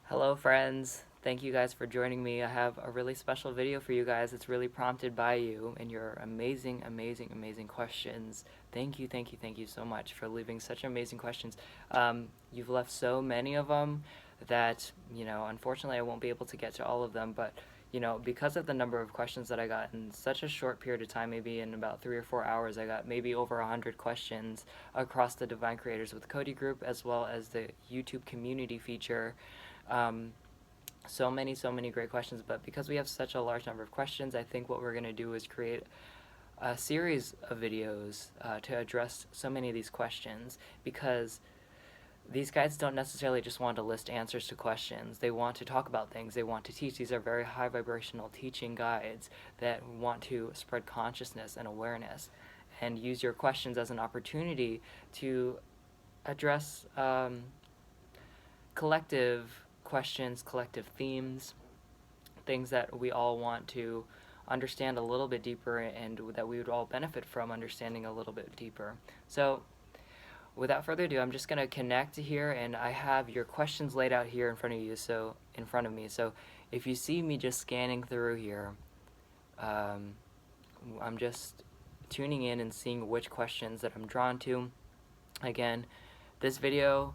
Hello friends, thank you guys for joining me. I have a really special video for you guys. It's really prompted by you and your amazing questions. Thank you so much for leaving such amazing questions. You've left so many of them that, unfortunately I won't be able to get to all of them, but because of the number of questions that I got in such a short period of time, maybe in about 3 or 4 hours, I got maybe over 100 questions across the Divine Creators with Cody group, as well as the YouTube community feature. Um, so many great questions, but because we have such a large number of questions, I think what we're going to do is create a series of videos to address so many of these questions, because these guides don't necessarily just want to list answers to questions. They want to talk about things. They want to teach. These are very high vibrational teaching guides that want to spread consciousness and awareness, and use your questions as an opportunity to address collective questions, collective themes, things that we all want to understand a little bit deeper and that we would all benefit from understanding a little bit deeper. So without further ado, I'm just going to connect here, and I have your questions laid out here in front of you, so in front of me. So if you see me just scanning through here, I'm just tuning in and seeing which questions that I'm drawn to. Again, this video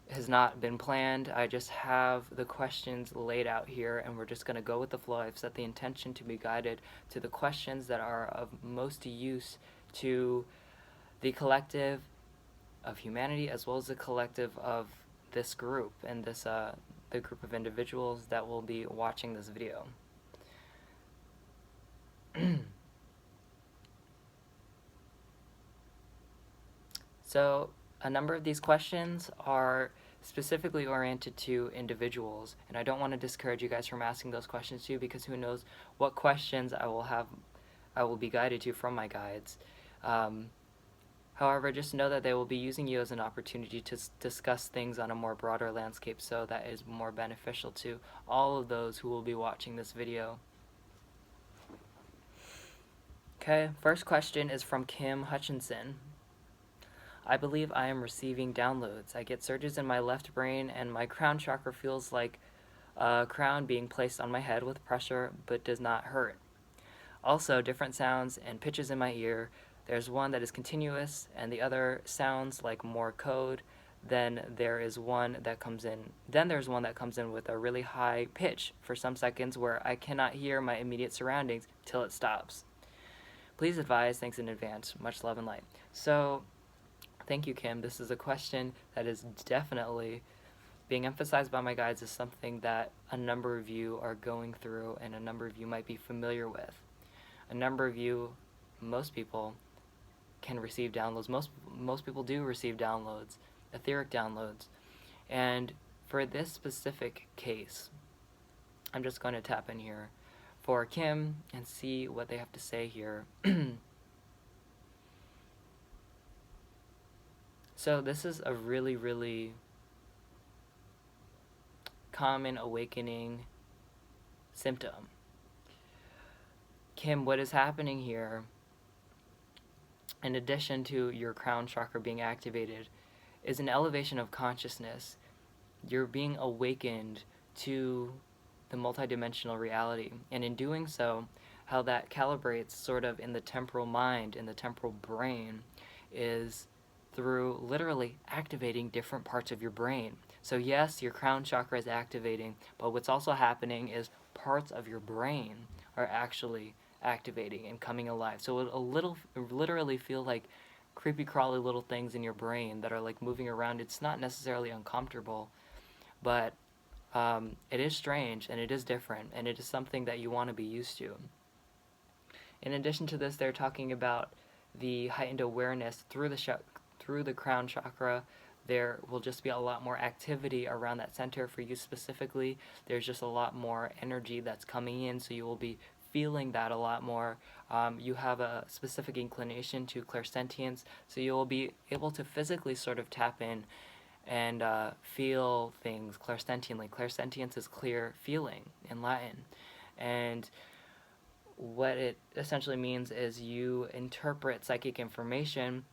has not been planned. I just have the questions laid out here, and we're just going to go with the flow. I've set the intention to be guided to the questions that are of most use to the collective of humanity, as well as the collective of this group and this the group of individuals that will be watching this video. So a number of these questions are specifically oriented to individuals, and I don't want to discourage you guys from asking those questions too, because who knows what questions I will be guided to from my guides. However, just know that they will be using you as an opportunity to discuss things on a more broader landscape, so that is more beneficial to all of those who will be watching this video. Okay, first question is from Kim Hutchinson. I believe I am receiving downloads. I get surges in my left brain, and my crown chakra feels like a crown being placed on my head with pressure, but does not hurt. Also, different sounds and pitches in my ear. There's one that is continuous, and the other sounds like more code. Then there's one that comes in with a really high pitch for some seconds, where I cannot hear my immediate surroundings till it stops. Please advise. Thanks in advance. Much love and light. So thank you, Kim. This is a question that is definitely being emphasized by my guides as something that a number of you are going through, and a number of you might be familiar with. A number of you, most people, can receive downloads. Most people do receive downloads, etheric downloads. And for this specific case, I'm just going to tap in here for Kim and see what they have to say here. So this is a really common awakening symptom. Kim, what is happening here, in addition to your crown chakra being activated, is an elevation of consciousness. You're being awakened to the multidimensional reality, and in doing so, how that calibrates sort of in the temporal mind, in the temporal brain, is through literally activating different parts of your brain. So yes, your crown chakra is activating, but what's also happening is parts of your brain are actually activating and coming alive. So it'll literally feel like creepy crawly little things in your brain that are like moving around. It's not necessarily uncomfortable, but it is strange, and it is different, and it is something that you want to be used to. In addition to this, they're talking about the heightened awareness through the crown chakra. There will just be a lot more activity around that center for you specifically. There's just a lot more energy that's coming in, so you will be feeling that a lot more. You have a specific inclination to clairsentience, so you will be able to physically sort of tap in and feel things clairsentiently. Clairsentience is clear feeling in Latin, and what it essentially means is you interpret psychic information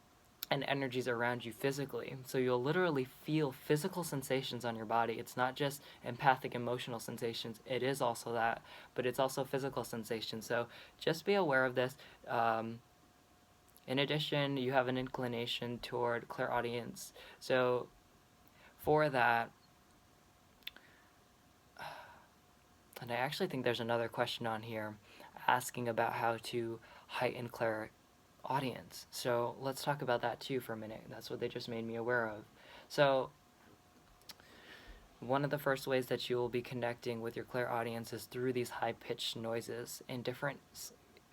and energies around you physically. So you'll literally feel physical sensations on your body. It's not just empathic emotional sensations, it is also that, but it's also physical sensations. So just be aware of this. In addition, you have an inclination toward clairaudience. So for that, and I actually think there's another question on here asking about how to heighten clairaudience. So let's talk about that too for a minute. That's what they just made me aware of. So one of the first ways that you will be connecting with your clairaudience is through these high-pitched noises in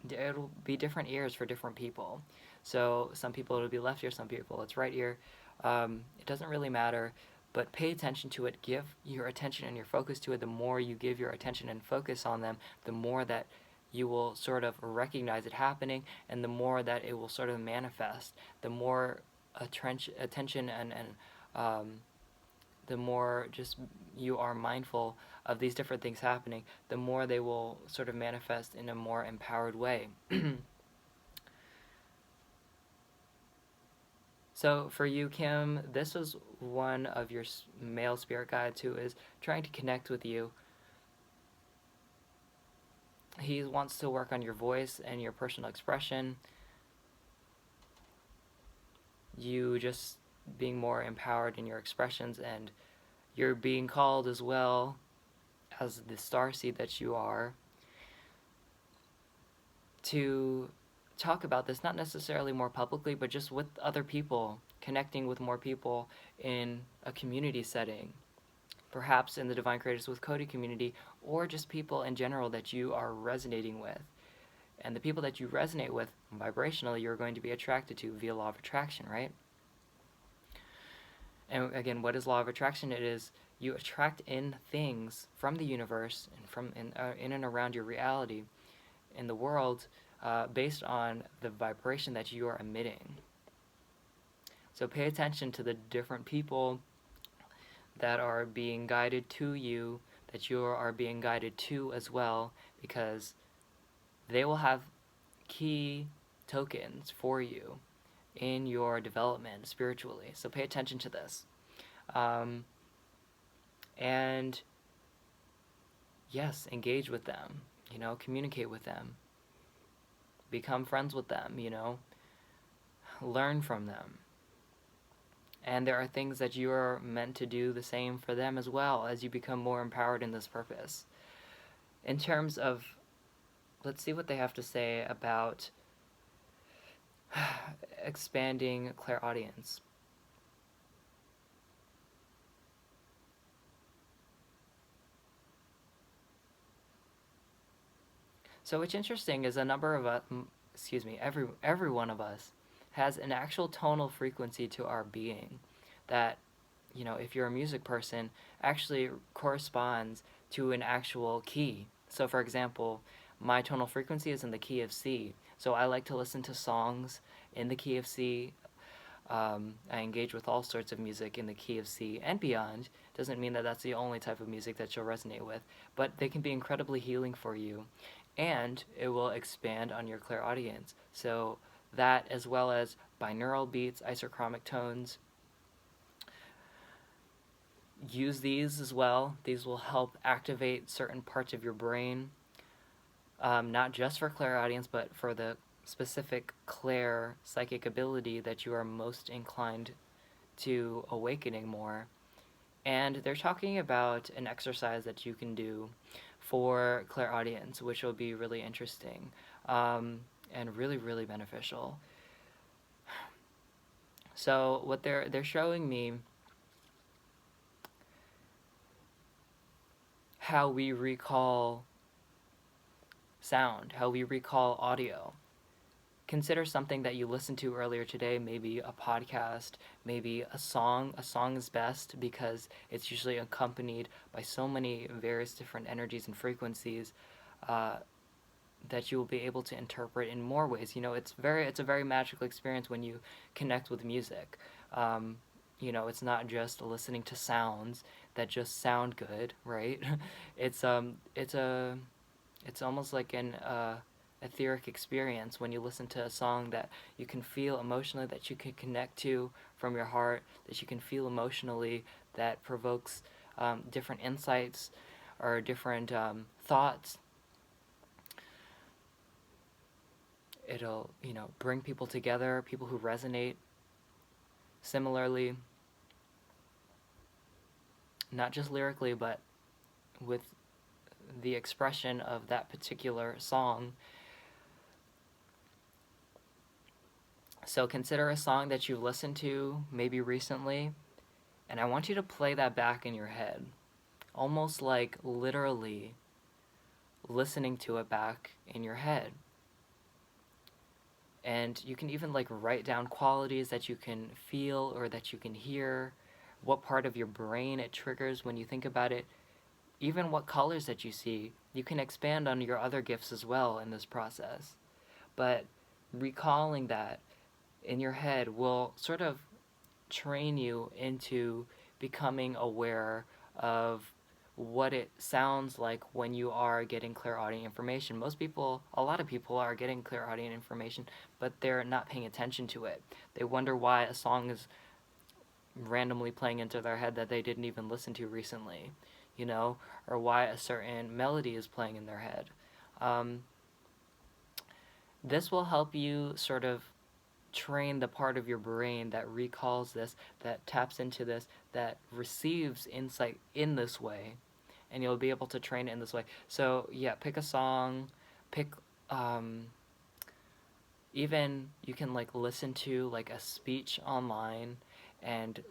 it'll be different ears for different people. So some people it'll be left ear, some people it's right ear. It doesn't really matter, but pay attention to it. Give your attention and your focus to it. The more you give your attention and focus on them, the more that you will sort of recognize it happening, and the more that it will sort of manifest. The more attention and the more just you are mindful of these different things happening, the more they will sort of manifest in a more empowered way. So for you, Kim, this was one of your male spirit guides who is trying to connect with you. He wants to work on your voice and your personal expression. You just being more empowered in your expressions, and you're being called as well as the starseed that you are to talk about this, not necessarily more publicly, but just with other people, connecting with more people in a community setting, perhaps in the Divine Creators with Cody community, or just people in general that you are resonating with. And the people that you resonate with vibrationally, you're going to be attracted to via law of attraction, right? And again, what is law of attraction? It is you attract in things from the universe and from in and around your reality in the world based on the vibration that you are emitting. So pay attention to the different people that are being guided to you, that you are being guided to as well, because they will have key tokens for you in your development spiritually. So pay attention to this. And yes, engage with them, communicate with them, become friends with them, learn from them. And there are things that you are meant to do the same for them as well as you become more empowered in this purpose. In terms of, let's see what they have to say about expanding clairaudience. So what's interesting is a number of us, every one of us has an actual tonal frequency to our being that, if you're a music person, actually corresponds to an actual key. So for example, my tonal frequency is in the key of C. So I like to listen to songs in the key of C. I engage with all sorts of music in the key of C and beyond. Doesn't mean that that's the only type of music that you'll resonate with, but they can be incredibly healing for you, and it will expand on your clairaudience. So that, as well as binaural beats, isochromic tones, use these as well. These will help activate certain parts of your brain, not just for clairaudience, but for the specific clair psychic ability that you are most inclined to awakening more. And they're talking about an exercise that you can do for clairaudience, which will be really interesting and really, really beneficial. So what they're showing me how we recall sound, how we recall audio. Consider something that you listened to earlier today, maybe a podcast, maybe a song. A song is best because it's usually accompanied by so many various different energies and frequencies that you will be able to interpret in more ways. It's a very magical experience when you connect with music. It's not just listening to sounds that just sound good, right? It's almost like etheric experience when you listen to a song that you can feel emotionally, that you can connect to from your heart, that you can feel emotionally, that provokes different insights or different thoughts. It'll, bring people together, people who resonate similarly, not just lyrically, but with the expression of that particular song. So consider a song that you've listened to maybe recently, and I want you to play that back in your head, almost like literally listening to it back in your head. And you can even like write down qualities that you can feel or that you can hear, what part of your brain it triggers when you think about it, even what colors that you see. You can expand on your other gifts as well in this process. But recalling that in your head will sort of train you into becoming aware of what it sounds like when you are getting clairaudient information. A lot of people are getting clairaudient information, but they're not paying attention to it. They wonder why a song is randomly playing into their head that they didn't even listen to recently, or why a certain melody is playing in their head. This will help you sort of train the part of your brain that recalls this, that taps into this, that receives insight in this way, and you'll be able to train it in this way. So yeah, pick a song, pick even you can like listen to like a speech online and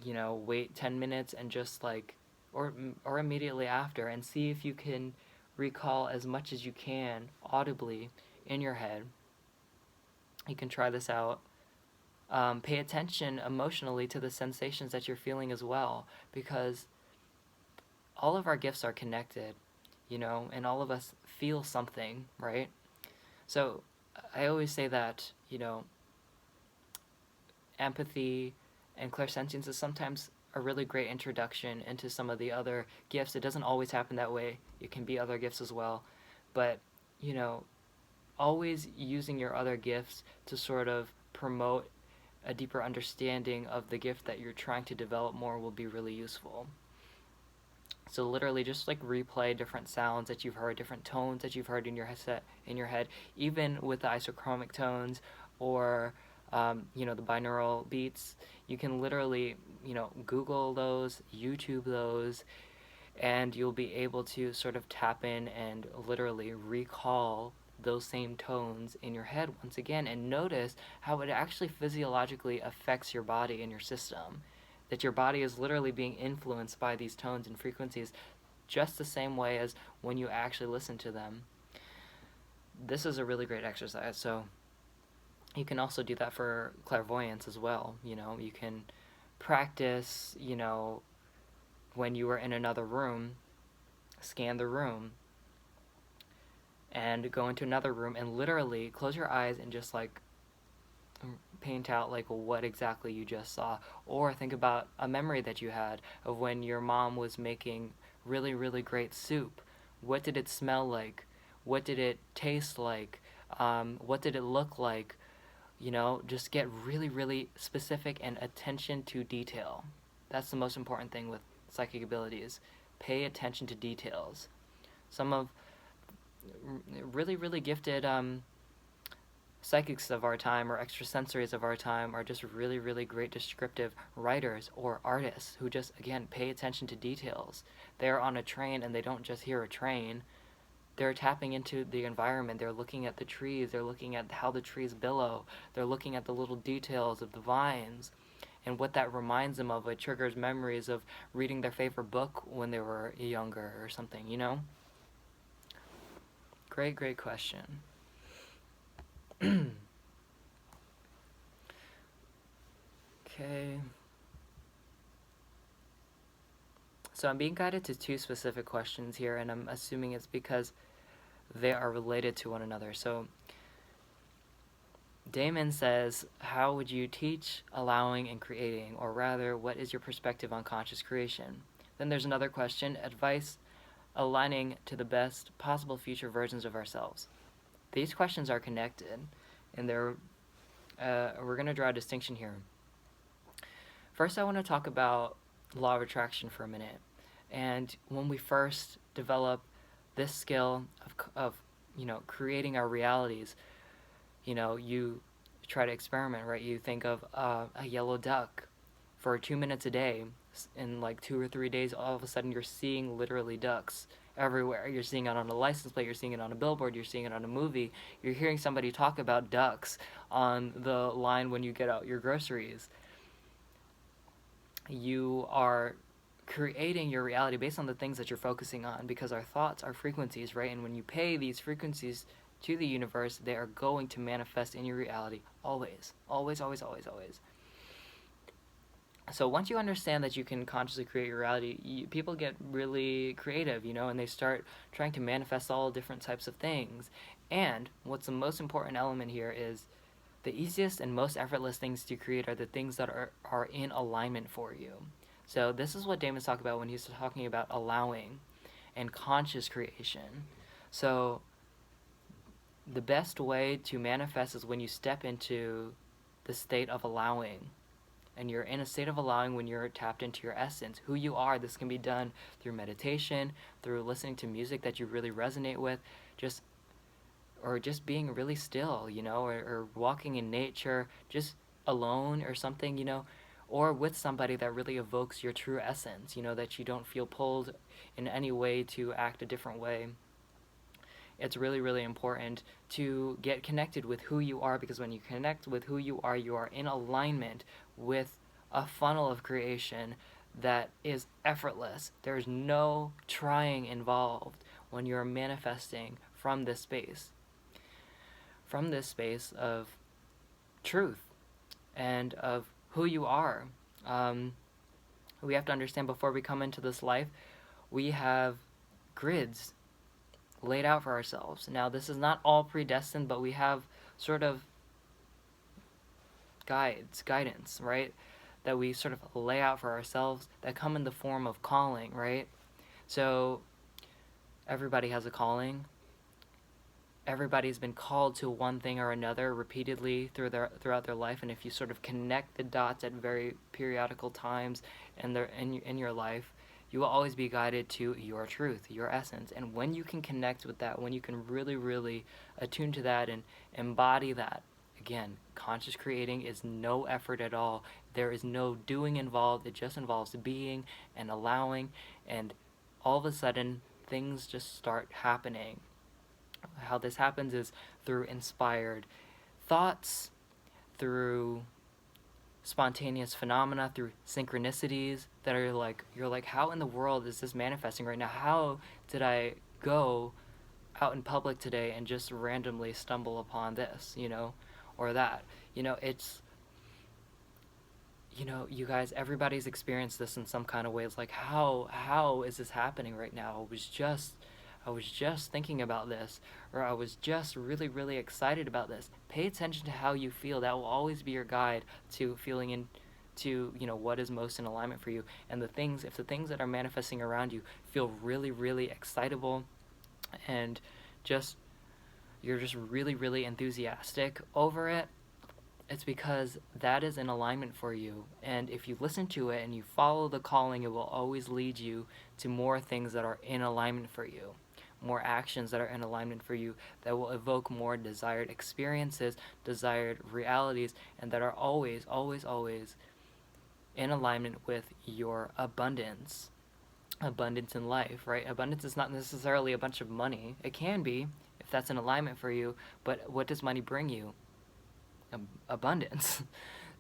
wait 10 minutes and just like or immediately after, and see if you can recall as much as you can audibly in your head. You can try this out. Pay attention emotionally to the sensations that you're feeling as well, because all of our gifts are connected, and all of us feel something, right? So I always say that, empathy and clairsentience is sometimes a really great introduction into some of the other gifts. It doesn't always happen that way. It can be other gifts as well. But, always using your other gifts to sort of promote a deeper understanding of the gift that you're trying to develop more will be really useful. So literally just like replay different sounds that you've heard, different tones that you've heard in your head, even with the isochromic tones or the binaural beats. You can literally, Google those, YouTube those, and you'll be able to sort of tap in and literally recall those same tones in your head once again, and notice how it actually physiologically affects your body and your system. That your body is literally being influenced by these tones and frequencies just the same way as when you actually listen to them. This is a really great exercise. So you can also do that for clairvoyance as well. You can practice, when you are in another room, scan the room and go into another room and literally close your eyes and just like paint out like what exactly you just saw, or think about a memory that you had of when your mom was making really, really great soup. What did it smell like? What did it taste like? What did it look like? Just get really, really specific and attention to detail. That's the most important thing with psychic abilities. Pay attention to details. Some of really, really gifted psychics of our time or extrasensories of our time are just really, really great descriptive writers or artists who just, again, pay attention to details. They're on a train and they don't just hear a train. They're tapping into the environment. They're looking at the trees. They're looking at how the trees billow. They're looking at the little details of the vines and what that reminds them of. It triggers memories of reading their favorite book when they were younger or something, Great, great question. Okay. So I'm being guided to two specific questions here, and I'm assuming it's because they are related to one another. So Damon says, how would you teach allowing and creating? Or rather, what is your perspective on conscious creation? Then there's another question, advice aligning to the best possible future versions of ourselves. these questions are connected, and we're going to draw a distinction here. First, I want to talk about law of attraction for a minute. And when we first develop this skill of creating our realities, you try to experiment, right? You think of a yellow duck for 2 minutes a day. In like 2 or 3 days, all of a sudden you're seeing literally ducks everywhere. You're seeing it on a license plate, you're seeing it on a billboard, you're seeing it on a movie, you're hearing somebody talk about ducks on the line when you get out your groceries. You are creating your reality based on the things that you're focusing on, because our thoughts are frequencies, right? And when you pay these frequencies to the universe, they are going to manifest in your reality always. Always, always, always, always. So once you understand that you can consciously create your reality, people get really creative, and they start trying to manifest all different types of things. And what's the most important element here is the easiest and most effortless things to create are the things that are in alignment for you. So this is what Damon's talking about when he's talking about allowing and conscious creation. So the best way to manifest is when you step into the state of allowing. And you're in a state of allowing when you're tapped into your essence, who you are. This can be done through meditation, through listening to music that you really resonate with, just being really still, or walking in nature, just alone or something, or with somebody that really evokes your true essence, that you don't feel pulled in any way to act a different way. It's really, really important to get connected with who you are, because when you connect with who you are in alignment with a funnel of creation that is effortless. There's no trying involved when you're manifesting from this space of truth and of who you are. We have to understand, before we come into this life, we have grids laid out for ourselves. Now, this is not all predestined, but we have sort of guidance, right? That we sort of lay out for ourselves that come in the form of calling, right? So everybody has a calling. Everybody's been called to one thing or another repeatedly throughout their life, and if you sort of connect the dots at very periodical times in your life, you will always be guided to your truth, your essence. And when you can connect with that, when you can really, really attune to that and embody that, again, conscious creating is no effort at all. There is no doing involved. It just involves being and allowing, and all of a sudden, things just start happening. How this happens is through inspired thoughts, through spontaneous phenomena, through synchronicities that are like, you're like, how in the world is this manifesting right now? How did I go out in public today and just randomly stumble upon this, or that? It's, you guys, everybody's experienced this in some kind of way. It's like, how is this happening right now? I was just thinking about this, or I was just really, really excited about this. Pay attention to how you feel. That will always be your guide to feeling into, what is most in alignment for you. And if the things that are manifesting around you feel really, really excitable, and you're just really, really enthusiastic over it, it's because that is in alignment for you. And if you listen to it and you follow the calling, it will always lead you to more things that are in alignment for you, more actions that are in alignment for you, that will evoke more desired experiences, desired realities, and that are always, always, always in alignment with your abundance in life, right? Abundance is not necessarily a bunch of money. It can be, if that's in alignment for you, but what does money bring you? Abundance.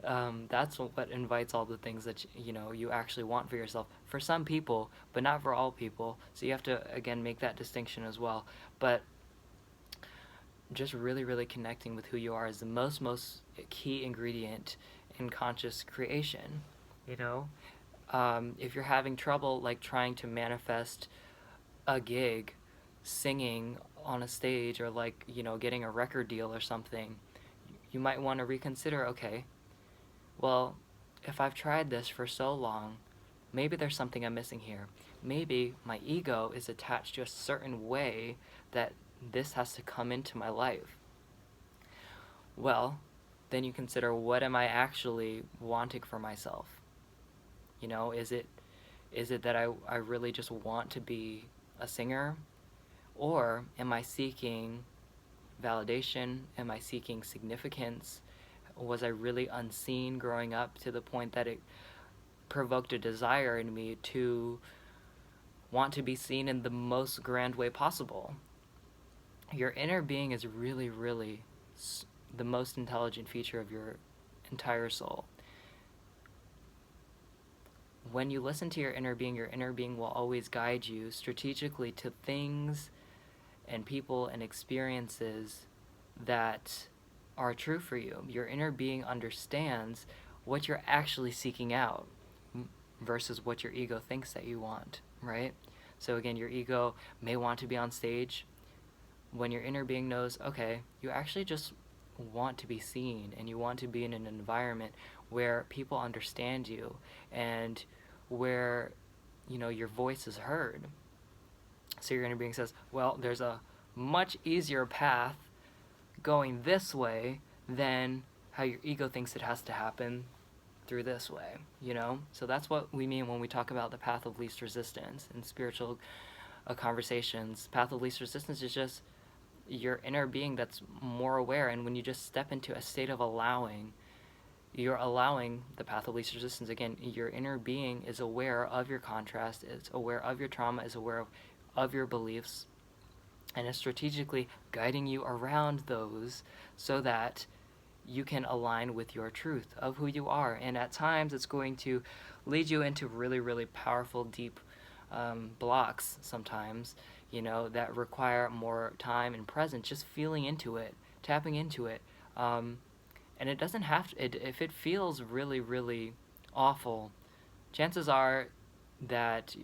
That's what invites all the things that you actually want for yourself, for some people, but not for all people. So you have to, again, make that distinction as well. But just really, really connecting with who you are is the most key ingredient in conscious creation. If you're having trouble like trying to manifest a gig, singing on a stage, or like getting a record deal or something, you might want to reconsider, okay, well, if I've tried this for so long, maybe there's something I'm missing here. Maybe my ego is attached to a certain way that this has to come into my life. Well, then you consider, what am I actually wanting for myself? You know, is it that I really just want to be a singer? Or am I seeking validation? Am I seeking significance? Was I really unseen growing up to the point that it provoked a desire in me to want to be seen in the most grand way possible? Your inner being is really, really the most intelligent feature of your entire soul. When you listen to your inner being will always guide you strategically to things and people and experiences that are true for you. Your inner being understands what you're actually seeking out versus what your ego thinks that you want, right? So again, your ego may want to be on stage, when your inner being knows, okay, you actually just want to be seen, and you want to be in an environment where people understand you and where, you know, your voice is heard. So your inner being says, well, there's a much easier path going this way than how your ego thinks it has to happen through this way, you know? So that's what we mean when we talk about the path of least resistance in spiritual conversations. Path of least resistance is just your inner being that's more aware, and when you just step into a state of allowing, you're allowing the path of least resistance. Again, your inner being is aware of your contrast, is aware of your trauma, is aware of your beliefs, and is strategically guiding you around those so that you can align with your truth of who you are. And at times it's going to lead you into really, really powerful, deep blocks sometimes, you know, that require more time and presence, just feeling into it, tapping into it. And it doesn't have to, if it feels really, really awful, chances are that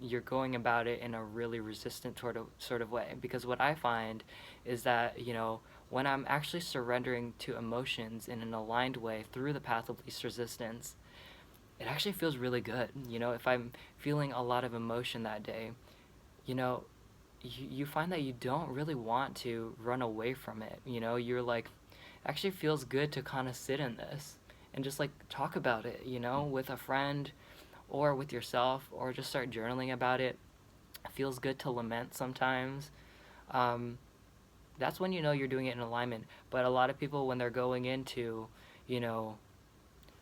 you're going about it in a really resistant sort of way. Because what I find is that, you know, when I'm actually surrendering to emotions in an aligned way through the path of least resistance, it actually feels really good. You know, if I'm feeling a lot of emotion that day, you know, you find that you don't really want to run away from it. You know, you're like, actually feels good to kind of sit in this and just like talk about it, you know, with a friend or with yourself, or just start journaling about it. It feels good to lament sometimes. That's when you know you're doing it in alignment. But a lot of people, when they're going into, you know,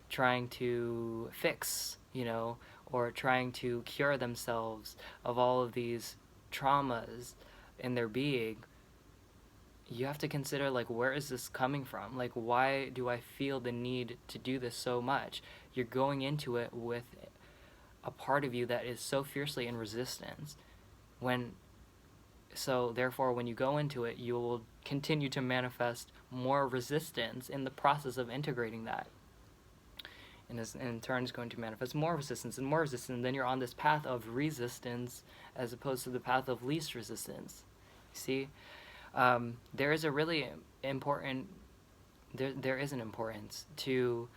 trying to fix, you know, or trying to cure themselves of all of these traumas in their being, you have to consider, like, where is this coming from? Like, why do I feel the need to do this so much? You're going into it with a part of you that is so fiercely in resistance. So therefore, when you go into it, you will continue to manifest more resistance in the process of integrating that. And this in turn is going to manifest more resistance and more resistance, and then you're on this path of resistance as opposed to the path of least resistance. You see? There is a really important, there is an importance to,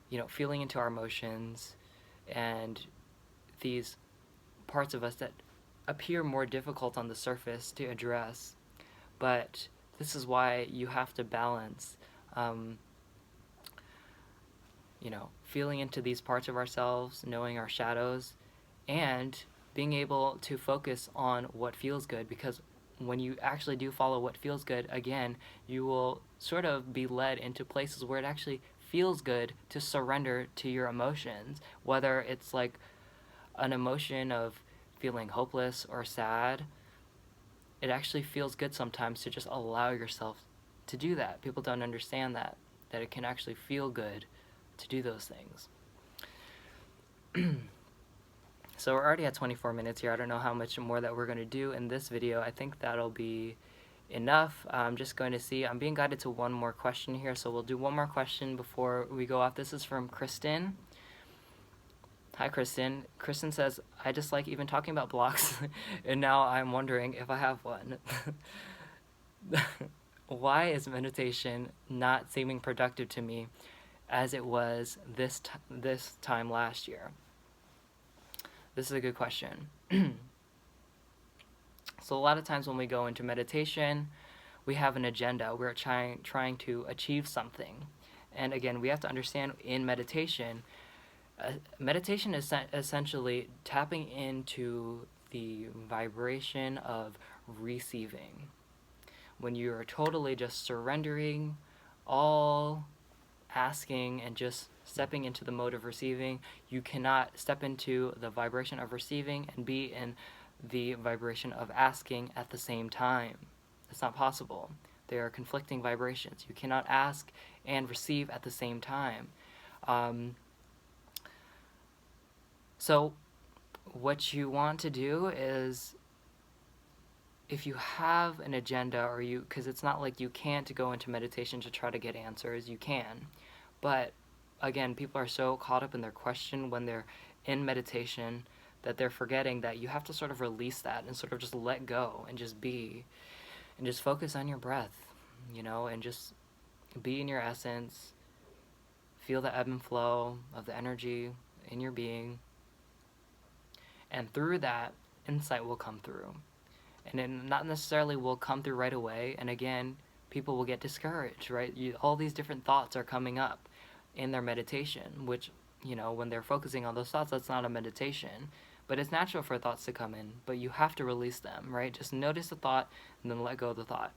you know, feeling into our emotions and these parts of us that appear more difficult on the surface to address. But this is why you have to balance, you know, feeling into these parts of ourselves, knowing our shadows, and being able to focus on what feels good. Because when you actually do follow what feels good, again, you will sort of be led into places where it actually feels good to surrender to your emotions, whether it's like an emotion of feeling hopeless or sad. It actually feels good sometimes to just allow yourself to do that. People don't understand that it can actually feel good to do those things. So we're already at 24 minutes here. I don't know how much more that we're going to do in this video. I think that'll be enough. I'm just going to see. I'm being guided to one more question here, so we'll do one more question before we go off. This is from Kristen. Hi, Kristen. Kristen says, I just like even talking about blocks, and now I'm wondering if I have one. Why is meditation not seeming productive to me as it was this time last year? This is a good question. So a lot of times when we go into meditation, we have an agenda. We're trying to achieve something. And again, we have to understand in meditation, meditation is essentially tapping into the vibration of receiving. When you are totally just surrendering all asking and just stepping into the mode of receiving, you cannot step into the vibration of receiving and be in the vibration of asking at the same time. It's not possible. They are conflicting vibrations. You cannot ask and receive at the same time. So what you want to do is, if you have an agenda, or because it's not like you can't go into meditation to try to get answers, you can. But again, people are so caught up in their question when they're in meditation that they're forgetting that you have to sort of release that and sort of just let go and just be, and just focus on your breath, and just be in your essence, feel the ebb and flow of the energy in your being, and through that, insight will come through. And it not necessarily will come through right away, and again, people will get discouraged, right? All these different thoughts are coming up in their meditation, which, when they're focusing on those thoughts, that's not a meditation. But it's natural for thoughts to come in, but you have to release them, right? Just notice the thought and then let go of the thought.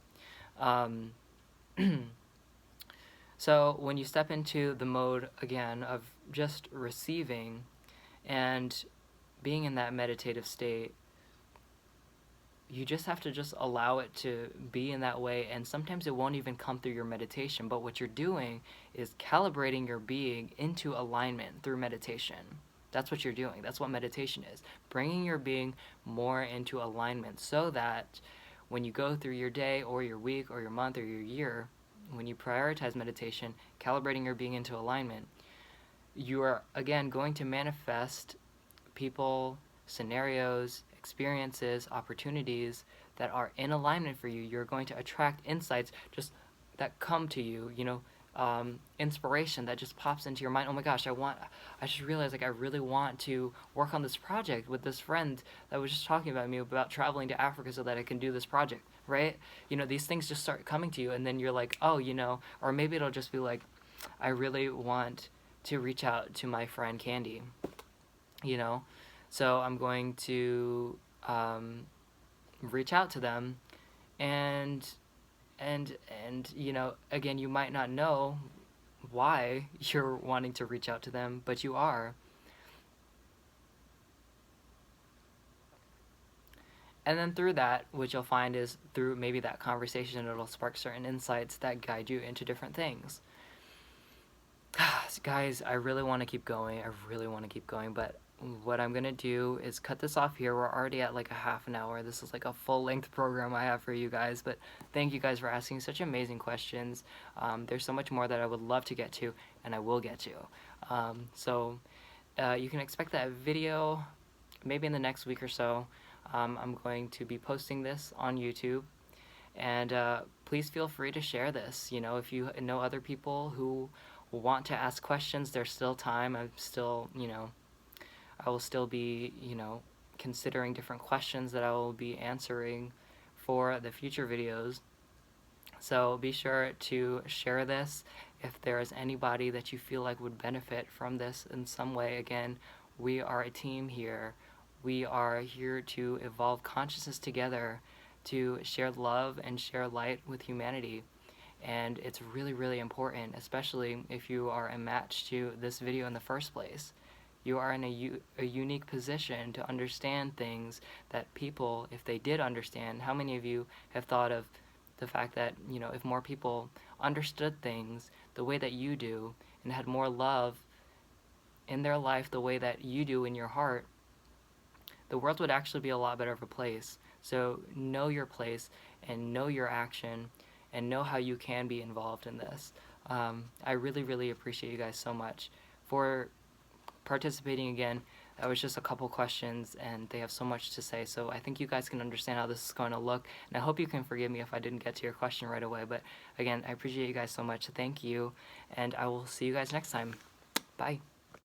So when you step into the mode, again, of just receiving and being in that meditative state, you just have to just allow it to be in that way, and sometimes it won't even come through your meditation, but what you're doing is calibrating your being into alignment through meditation. That's what you're doing. That's what meditation is. Bringing your being more into alignment so that when you go through your day or your week or your month or your year, when you prioritize meditation, calibrating your being into alignment, you are, again, going to manifest people, scenarios, experiences, opportunities that are in alignment for you. You're going to attract insights just that come to you, inspiration that just pops into your mind. Oh my gosh, I just realized I really want to work on this project with this friend that was just talking about me about traveling to Africa so that I can do this project, right? These things just start coming to you, and then you're like, oh, or maybe it'll just be like, I really want to reach out to my friend Candy, so I'm going to reach out to them, and again, you might not know why you're wanting to reach out to them, but you are. And then through that, what you'll find is through maybe that conversation, it'll spark certain insights that guide you into different things. Guys, I really want to keep going. But what I'm going to do is cut this off here. We're already at like a half an hour. This is like a full-length program I have for you guys. But thank you guys for asking such amazing questions. There's so much more that I would love to get to, and I will get to. So you can expect that video maybe in the next week or so. I'm going to be posting this on YouTube. And please feel free to share this. If you know other people who want to ask questions, there's still time. I will still be, considering different questions that I will be answering for the future videos. So be sure to share this if there is anybody that you feel like would benefit from this in some way. Again, we are a team here. We are here to evolve consciousness together, to share love and share light with humanity. And it's really, really important, especially if you are a match to this video in the first place. You are in a unique position to understand things that people, if they did understand, how many of you have thought of the fact that, if more people understood things the way that you do and had more love in their life the way that you do in your heart, the world would actually be a lot better of a place. So know your place and know your action and know how you can be involved in this. I really, really appreciate you guys so much for participating again. That was just a couple questions, and they have so much to say, so I think you guys can understand how this is going to look, and I hope you can forgive me if I didn't get to your question right away. But again, I appreciate you guys so much. Thank you, and I will see you guys next time. Bye.